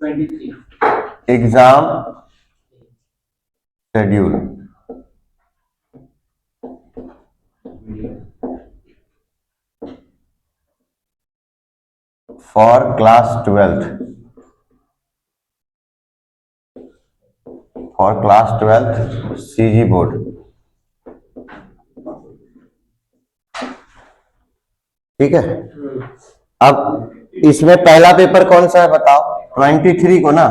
Exam schedule for class 12th CG board. ठीक है, अब इसमें पहला पेपर कौन सा है बताओ? 23 को ना,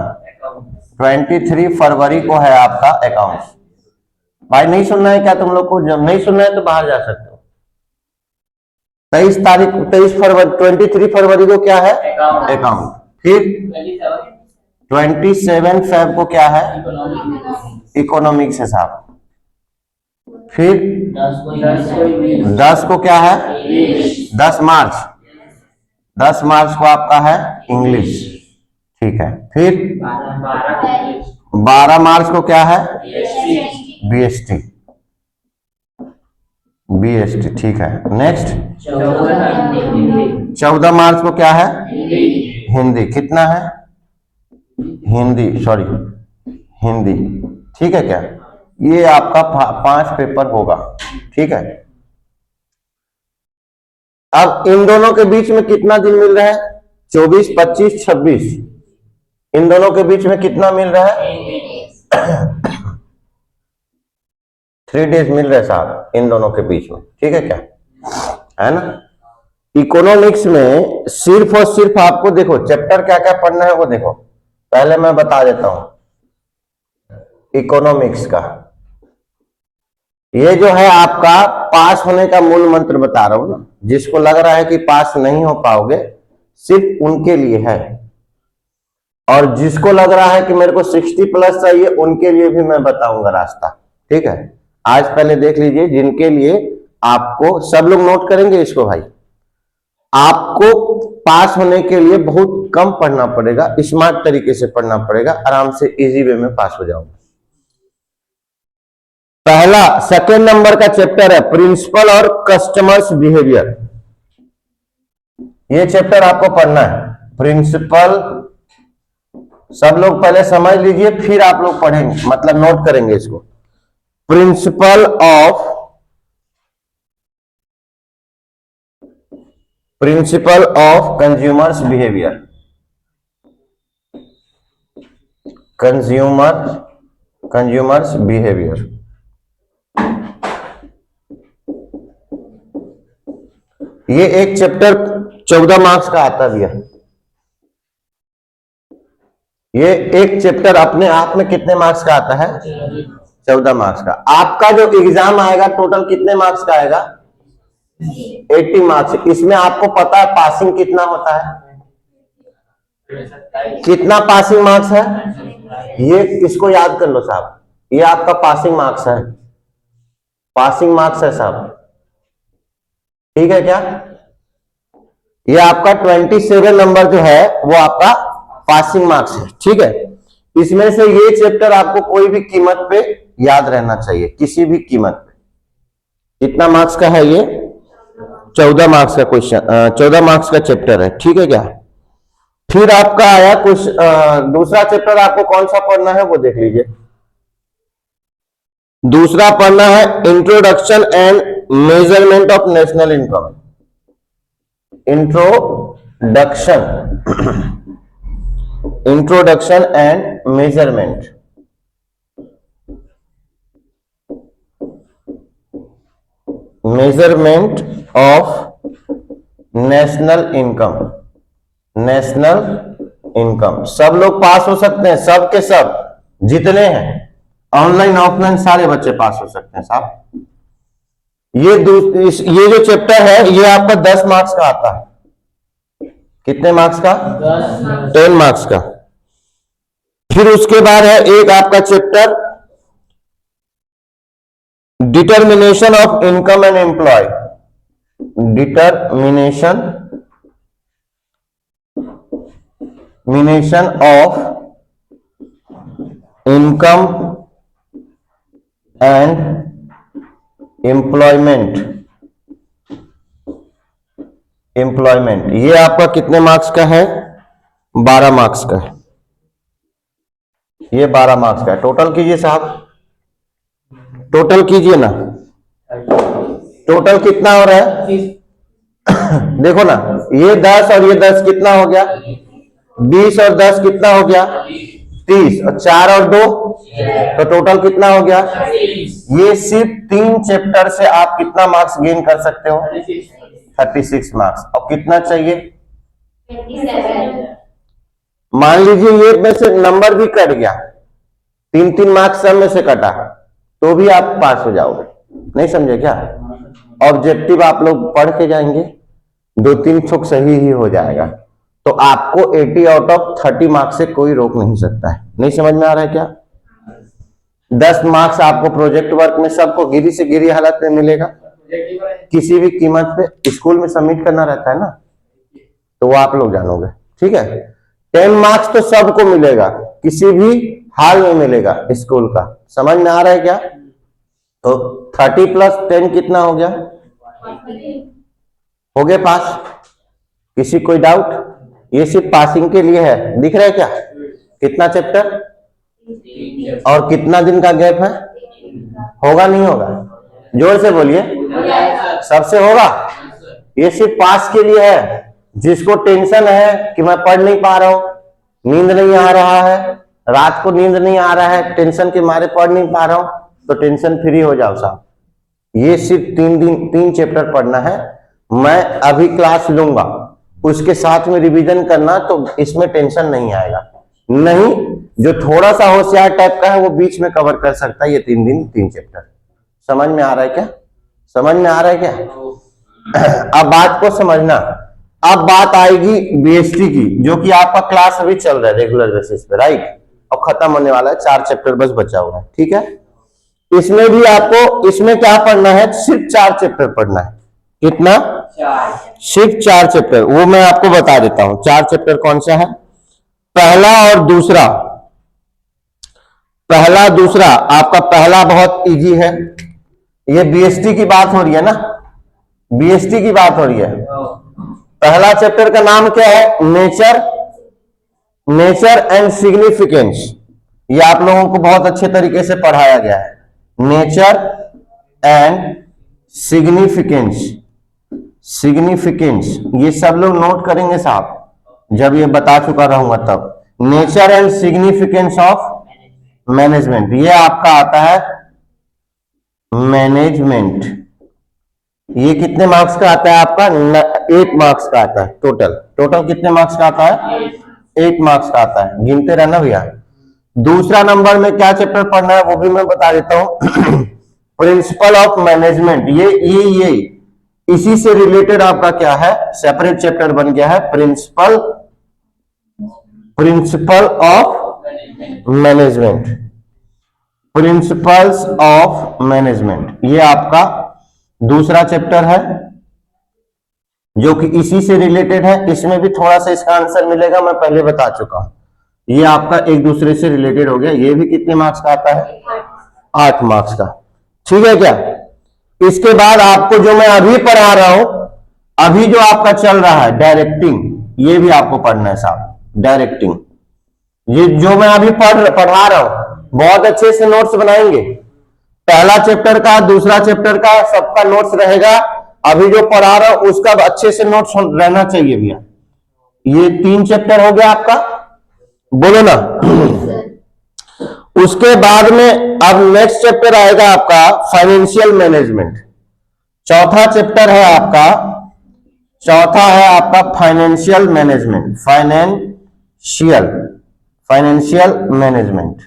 23 फरवरी को है आपका अकाउंट्स। भाई नहीं सुनना है क्या तुम लोग को? जब नहीं सुनना है तो बाहर जा सकते हो। 23 फरवरी 23 फरवरी को क्या है? अकाउंट। फिर 27 फेब को क्या है? इकोनॉमिक्स है साहब। फिर 10 को क्या है? 10 मार्च को आपका है इंग्लिश। ठीक है, फिर 12 मार्च को क्या है? बीएसटी। ठीक है, नेक्स्ट 14 मार्च को क्या है? हिंदी। कितना है? हिंदी। ठीक है क्या? ये आपका 5 पेपर होगा। ठीक है, अब इन दोनों के बीच में कितना दिन मिल रहा है? 24, 25, 26। इन दोनों के बीच में कितना मिल रहा है? 3 डेज मिल रहे साहब इन दोनों के बीच में। ठीक है क्या? है ना? इकोनॉमिक्स में सिर्फ और सिर्फ आपको देखो चैप्टर क्या क्या पढ़ना है वो देखो। पहले मैं बता देता हूं इकोनॉमिक्स का। ये जो है आपका पास होने का मूल मंत्र बता रहा हूं ना। जिसको लग रहा है कि पास नहीं हो पाओगे सिर्फ उनके लिए है, और जिसको लग रहा है कि मेरे को 60+ चाहिए उनके लिए भी मैं बताऊंगा रास्ता। ठीक है, आज पहले देख लीजिए जिनके लिए आपको, सब लोग नोट करेंगे इसको भाई। आपको पास होने के लिए बहुत कम पढ़ना पड़ेगा, स्मार्ट तरीके से पढ़ना पड़ेगा, आराम से इजी वे में पास हो जाओगे। पहला सेकंड नंबर का चैप्टर है प्रिंसिपल और कस्टमर्स बिहेवियर। ये चैप्टर आपको पढ़ना है। प्रिंसिपल सब लोग पहले समझ लीजिए, फिर आप लोग पढ़ेंगे, मतलब नोट करेंगे इसको। Principle of consumers behaviour. Consumers behaviour. ये एक चैप्टर 14 मार्क्स का आता भी है। ये एक चैप्टर अपने आप में कितने मार्क्स का आता है? 14 मार्क्स का। आपका जो एग्जाम आएगा टोटल कितने मार्क्स का आएगा? 80 मार्क्स। इसमें आपको पता है पासिंग कितना होता है? कितना पासिंग मार्क्स है? ये इसको याद कर लो साहब, ये आपका पासिंग मार्क्स है। साहब। ठीक है क्या? ये आपका 27 नंबर जो है वो आपका पासिंग मार्क्स है। ठीक है, इसमें से ये चैप्टर आपको कोई भी कीमत पे याद रहना चाहिए, किसी भी कीमत पे। कितना मार्क्स का है ये? 14 मार्क्स का क्वेश्चन, 14 मार्क्स का चैप्टर है। ठीक है क्या? फिर आपका आया कुछ दूसरा चैप्टर। आपको कौन सा पढ़ना है वो देख लीजिए। दूसरा पढ़ना है introduction and measurement of national income. Introduction and measurement. Of national income. सब लोग पास हो सकते हैं, सब के सब जितने हैं, ऑनलाइन ऑफलाइन सारे बच्चे पास हो सकते हैं साहब। ये जो चैप्टर है ये आपका 10 मार्क्स का आता है। कितने मार्क्स का? 10 मार्क्स का। फिर उसके बाद है एक आपका chapter determination of income and employ. Determination of income and employment. ये आपका कितने मार्क्स का है? 12 मार्क्स का है। ये 12 मार्क्स का है। टोटल कीजिए साहब, टोटल कीजिए ना, टोटल कितना हो रहा है? देखो ना, ये 10 और ये 10 कितना हो गया? 20 और 10 कितना हो गया? 30 और 4 और 2 तो टोटल कितना हो गया? ये सिर्फ 3 चैप्टर से आप कितना मार्क्स गेन कर सकते हो? 36 मार्क्स। और कितना चाहिए? 27। मान लीजिए ये में से नंबर भी कट गया, 3-3 मार्क्स सब में से कटा, तो भी आप पास हो जाओगे। नहीं समझे क्या? ऑब्जेक्टिव आप लोग पढ़ के जाएंगे, 2-3 छुक सही ही हो जाएगा, तो आपको 80 आउट ऑफ 30 मार्क्स से कोई रोक नहीं सकता है। नहीं समझ में आ रहा है क्या? 10 मार्क्स आपको प्रोजेक्ट वर्क में सबको गिरी से गिरी हालत में मिलेगा, किसी भी कीमत पे स्कूल में सबमिट करना रहता है ना, तो वो आप लोग जानोगे। ठीक है, 10 मार्क्स तो सबको मिलेगा, किसी भी हाल में मिलेगा स्कूल का। समझ में आ रहा है क्या? तो 30 + 10 कितना हो गया? हो गए पास। किसी कोई डाउट? ये सिर्फ पासिंग के लिए है। दिख रहा है क्या? कितना चैप्टर और कितना दिन का गैप है? होगा नहीं होगा? जोर से बोलिए, सबसे होगा। ये सिर्फ पास के लिए है। जिसको टेंशन है कि मैं पढ़ नहीं पा रहा हूं, नींद नहीं आ रहा है, रात को नींद नहीं आ रहा है, टेंशन के मारे पढ़ नहीं पा रहा हूं, तो टेंशन फ्री हो जाओ साहब। ये सिर्फ 3 चैप्टर पढ़ना है। मैं अभी क्लास लूंगा, उसके साथ में रिवीजन करना, तो इसमें टेंशन नहीं आएगा। नहीं, जो थोड़ा सा होशियार टाइप का है वो बीच में कवर कर सकता है ये 3 दिन 3 चैप्टर। समझ में आ रहा है क्या? समझ में आ रहा है क्या? अब बात को समझना। अब बात आएगी बीएसटी की, जो कि आपका क्लास अभी चल रहा है रेगुलर बेसिस पे, राइट? और खत्म होने वाला है, 4 चैप्टर बस बचा हुआ है। ठीक है, इसमें भी आपको, इसमें क्या पढ़ना है? सिर्फ 4 चैप्टर पढ़ना है। कितना? 4। सिर्फ 4 चैप्टर। वो मैं आपको बता देता हूं 4 चैप्टर कौन सा है। पहला और दूसरा, पहला दूसरा आपका पहला बहुत इजी है। ये बीएसटी की बात हो रही है ना, बीएसटी की बात हो रही है। पहला चैप्टर का नाम क्या है? Nature, nature and significance. ये आप लोगों को बहुत अच्छे तरीके से पढ़ाया गया है। नेचर एंड सिग्निफिकेंस, सिग्निफिकेंस ये सब लोग नोट करेंगे साहब, जब ये बता चुका रहूंगा तब। Nature and significance of management, ये आपका आता है मैनेजमेंट। ये कितने मार्क्स का आता है आपका? 8 मार्क्स का आता है टोटल। टोटल कितने मार्क्स का आता है? 8 मार्क्स का आता है। गिनते रहना भैया। दूसरा नंबर में क्या चैप्टर पढ़ना है वो भी मैं बता देता हूं। प्रिंसिपल ऑफ मैनेजमेंट, ये इसी से रिलेटेड आपका क्या है? सेपरेट चैप्टर बन गया है, principle, principle of management, principles of management. ये आपका दूसरा चैप्टर है जो कि इसी से रिलेटेड है। इसमें भी थोड़ा सा इसका आंसर मिलेगा, मैं पहले बता चुका हूं। ये आपका एक दूसरे से रिलेटेड हो गया। ये भी कितने मार्क्स का आता है? 8 मार्क्स का। ठीक है क्या? इसके बाद आपको जो मैं अभी पढ़ा रहा हूं, अभी जो आपका चल रहा है डायरेक्टिंग, ये भी आपको पढ़ना है साहब। डायरेक्टिंग, ये जो मैं अभी पढ़ा रहा हूं, बहुत अच्छे से नोट्स बनाएंगे। पहला चैप्टर का, दूसरा चैप्टर का सबका नोट्स रहेगा। अभी जो पढ़ा रहा हूं उसका अच्छे से नोट्स रहना चाहिए भैया। ये 3 चैप्टर हो गया आपका, बोलो ना। उसके बाद में अब नेक्स्ट चैप्टर आएगा आपका फाइनेंशियल मैनेजमेंट। चौथा चैप्टर है आपका, चौथा है आपका financial management, financial, financial management,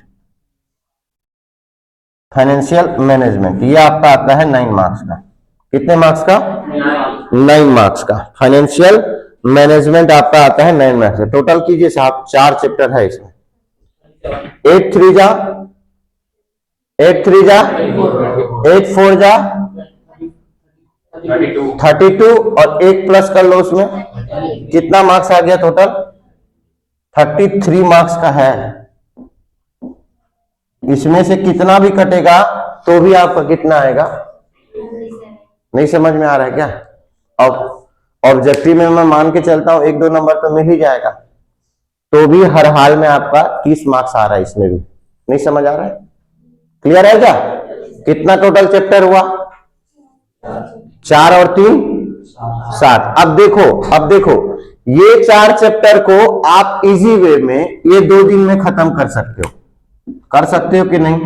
financial management. ये आपका आता है 9 मार्क्स का। कितने मार्क्स का? 9 मार्क्स का फाइनेंशियल मैनेजमेंट आपका आता है 9 मार्क्स का। टोटल कीजिए साहब, 4 चैप्टर है इसमें। 8 3 जा 8 3 जा 8 4 जा 32 और 1 प्लस कर लो उसमें। कितना मार्क्स आ गया टोटल? 33 मार्क्स का है। इसमें से कितना भी कटेगा तो भी आपका कितना आएगा? नहीं समझ में आ रहा है क्या? अब ऑब्जेक्टिव में मैं मान के चलता हूं 1-2 नंबर तो मिल ही जाएगा, तो भी हर हाल में आपका 30 मार्क्स आ रहा है इसमें भी। नहीं समझ आ रहा है? क्लियर है क्या? कितना टोटल चैप्टर हुआ? 4 और 3 7। अब देखो ये 4 चैप्टर को आप इजी वे में ये 2 दिन में खत्म कर सकते हो। कर सकते हो कि नहीं?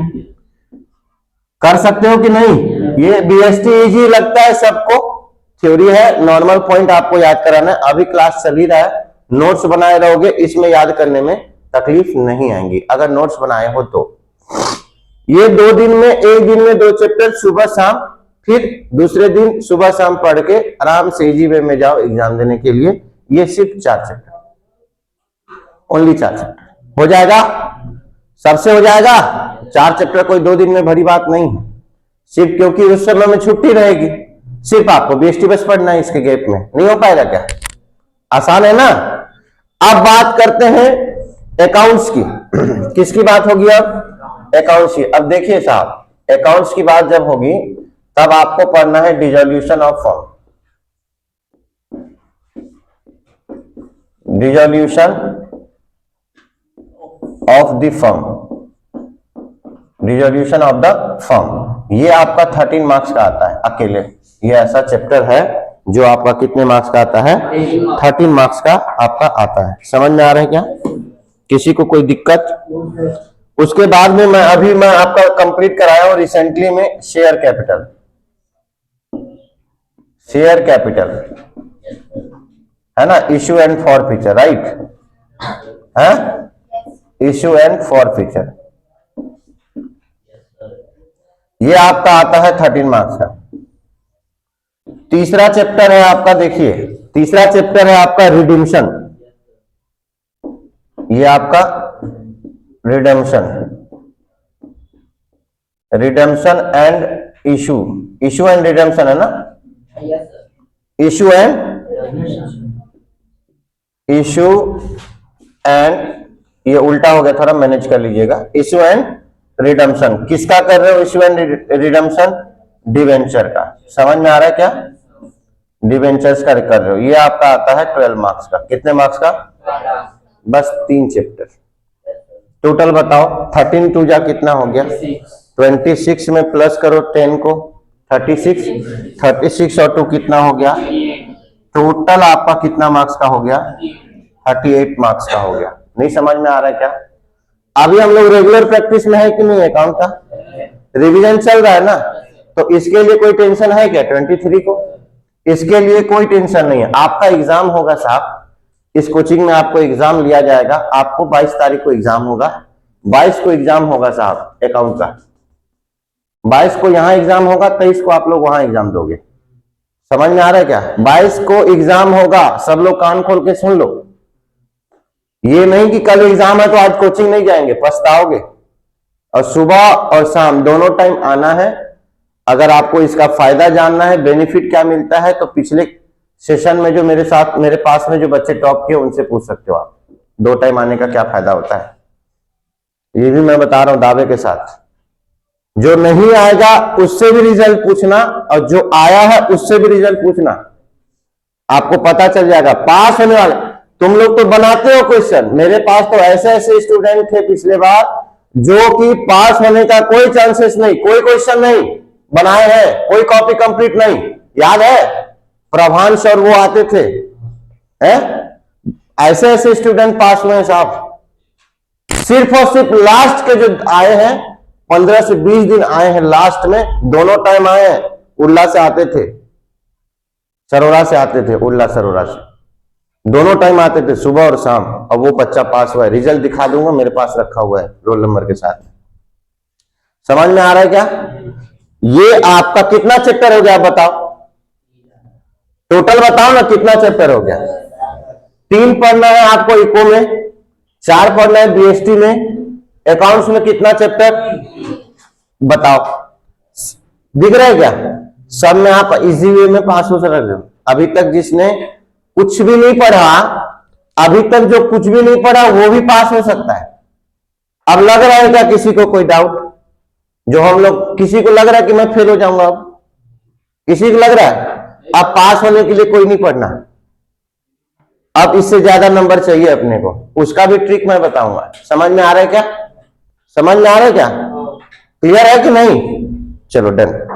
कर सकते हो कि नहीं? ये बीएसटी इजी लगता है सबको, थ्योरी है, नॉर्मल पॉइंट आपको याद कराना है। अभी क्लास चल ही रहा है, नोट्स बनाए रहोगे, इसमें याद करने में तकलीफ नहीं आएंगी अगर नोट्स बनाए हो तो। ये 2 दिन में, एक दिन में 2 चैप्टर सुबह शाम, फिर दूसरे दिन सुबह शाम पढ़ के आराम से इजी वे में जाओ एग्जाम देने के लिए। ये सिर्फ 4 चैप्टर, ओनली 4 चैप्टर हो जाएगा, सबसे हो जाएगा। 4 चैप्टर कोई 2 दिन में भरी बात नहीं है, सिर्फ क्योंकि उस समय में छुट्टी रहेगी, सिर्फ आपको बीएसटी बस पढ़ना है, इसके गैप में नहीं हो पाएगा क्या? आसान है ना? अब बात करते हैं अकाउंट्स की। किसकी बात होगी अब? अकाउंट्स की। अब देखिए साहब, अकाउंट्स की बात जब होगी तब आपको पढ़ना है dissolution of firm. Dissolution of the firm, dissolution of the firm, ये आपका 13 मार्क्स का आता है अकेले। ये ऐसा चैप्टर है जो आपका कितने मार्क्स का आता है? 13 मार्क्स का आपका आता है। समझ में आ रहा है क्या? किसी को कोई दिक्कत? उसके बाद में मैं आपका कंप्लीट कराया हूं रिसेंटली में शेयर कैपिटल। शेयर कैपिटल है ना, इश्यू एंड फॉरफीचर, राइट है? इश्यू एंड फॉरफीचर, ये आपका आता है 13 मार्क्स का। तीसरा चैप्टर है आपका, देखिए तीसरा चैप्टर है आपका रिडिम्पशन। ये आपका redemption, redemption and issue, issue and redemption है ना? इशू एंड ये उल्टा हो गया, थोड़ा मैनेज कर लीजिएगा। इशू एंड रिडेम्पशन किसका कर रहे हो? इशू एंड रिडेम्पशन डिवेंचर का। समझ में आ रहा है क्या? डिवेंचर्स का कर रहे हो। ये आपका आता है 12 मार्क्स का। कितने मार्क्स का? बस 3 चैप्टर टोटल बताओ। 13 2 जा कितना हो गया? 26 में प्लस करो 10 को, 36, 36 और 2 कितना हो गया? टोटल आपका कितना मार्क्स का हो गया? 38 मार्क्स का हो गया। नहीं समझ में आ रहा है क्या? अभी हम लोग रेगुलर प्रैक्टिस में है कि नहीं? अकाउंट का रिवीजन चल रहा है ना, तो इसके लिए कोई टेंशन है क्या? 23 को इसके लिए कोई टेंशन नहीं है। आपका एग्जाम होगा साहब, इस कोचिंग में आपको एग्जाम लिया जाएगा। आपको 22 तारीख को एग्जाम होगा, 22 को एग्जाम होगा साहब अकाउंट का। 22 को यहाँ एग्जाम होगा, 23 को आप लोग वहां एग्जाम दोगे। समझ में आ रहा है क्या? 22 को एग्जाम होगा, सब लोग कान खोल के सुन लो। ये नहीं कि कल एग्जाम है तो आज कोचिंग नहीं जाएंगे, पछताओगे। और सुबह और शाम दोनों टाइम आना है। अगर आपको इसका फायदा जानना है, बेनिफिट क्या मिलता है, तो पिछले सेशन में जो मेरे पास में जो बच्चे टॉप किए उनसे पूछ सकते हो आप, 2 टाइम आने का क्या फायदा होता है। ये भी मैं बता रहा हूं दावे के साथ। जो नहीं आएगा उससे भी रिजल्ट पूछना, और जो आया है उससे भी रिजल्ट पूछना, आपको पता चल जाएगा। पास होने वाले तुम लोग तो बनाते हो क्वेश्चन, मेरे पास तो ऐसे ऐसे स्टूडेंट थे पिछले बार जो कि पास होने का कोई चांसेस नहीं, कोई क्वेश्चन नहीं बनाए हैं, कोई कॉपी कंप्लीट नहीं। याद है प्रभान सर वो आते थे, ऐसे ऐसे स्टूडेंट पास हुए हैं साहब। सिर्फ और सिर्फ लास्ट के जो आए हैं 15 से 20 दिन आए हैं, लास्ट में दोनों टाइम आए हैं। उल्ला से आते थे, सरोरा से आते थे, उल्ला सरोरा से दोनों टाइम आते थे, सुबह और शाम। अब वो बच्चा पास हुआ है, रिजल्ट दिखा दूंगा, मेरे पास रखा हुआ है रोल नंबर के साथ। समझ में आ रहा है क्या? ये आपका कितना चैप्टर हो गया बताओ, टोटल बताओ ना कितना चैप्टर हो गया? 3 पढ़ना है आपको इको में, 4 पढ़ना है बीएसटी में, अकाउंट्स में कितना चैप्टर बताओ? दिख रहा है क्या? सब में आप इजी वे में पास हो सकते हो। अभी तक जिसने कुछ भी नहीं पढ़ा, अभी तक जो कुछ भी नहीं पढ़ा वो भी पास हो सकता है। अब लग रहा है क्या किसी को कोई डाउट? जो हम लोग, किसी को लग रहा है कि मैं फेल हो जाऊंगा? अब किसी को लग रहा है अब पास होने के लिए कोई नहीं पढ़ना, अब इससे ज्यादा नंबर चाहिए अपने को, उसका भी ट्रिक मैं बताऊंगा। समझ में आ रहा है क्या? समझ में आ रहा है क्या? क्लियर है कि नहीं? चलो डन।